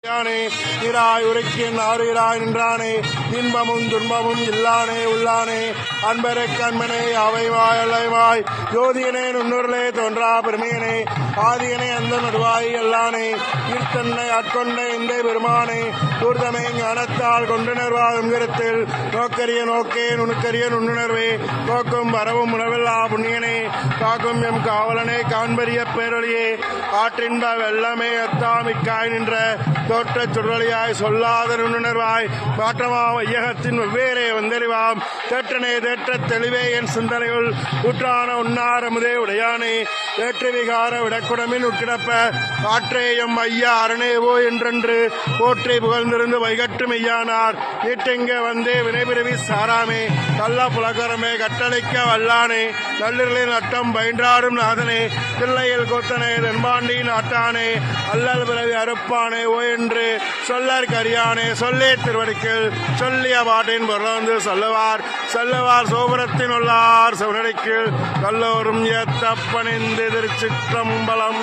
நீராய் உரைக்கின் ஆறுகிறாய் நின்றானே இன்பமும் துன்பமும் இல்லானே உள்ளானே அன்பருக்கு அன்பனே அவைவாய் அல்லவாய் ஜோதியனே நுண்ணுருளே தோன்றா பெருமையனே ஆதியனே அந்த நடுவாய் எல்லானே ஈர்த்தன்னை ஆட்கொண்ட எந்தை பெருமானே தூர்தமே ஞானத்தால் கொண்டுணர்வாகும் கருத்தில் நோக்கரிய நோக்கே நுணுக்கரிய நுண்ணுணர்வே நோக்கும் வரவும் உணவில்லா புண்ணியனே காக்கும் எம் காவலனே காண்பரிய பேரொழியே ஆற்றின்ப வெள்ளமே அத்தாமிக்காய் நின்ற தோற்ற சுடலியாய் சொல்லாத நுண்ணுணர்வாய் மாற்றமாம் ஐயகத்தின் வெவ்வேறே வந்தறிவாம் தேற்றனே தேற்ற தெளிவே என் சிந்தனையுள் ஊற்றான உண்ணாரமுதே உடையானே தேற்று விகார விடக்குடமின் உட்கிடப்ப ஆற்றேயம் ஐயா அரணேவோ என்றென்று போற்றி புகழ்ந்திருந்து வைகட்டு மெய்யானார் நீட்டெங்க வந்தே வினைபிறவி சாராமே கள்ள புலகரமே கட்டளைக்க வல்லானே நள்ளிரலின் நட்டம் பயின்றாடும் நாதனே தில்லையில் கொத்தனே தென்பாண்டி நாட்டானே அல்லல் பிறவி அறுப்பானே ஓ என்று சொல்லற் கரியானே சொல்லே திருவடிக்கில் சொல்லிய பாட்டின் பொருளந்து சொல்லுவார் சோபுரத்தின் உள்ளார் செவனடிக்கில் கல்லோரும் ஏத்தப்பணிந்து திருச்சிற்றம்பலம்.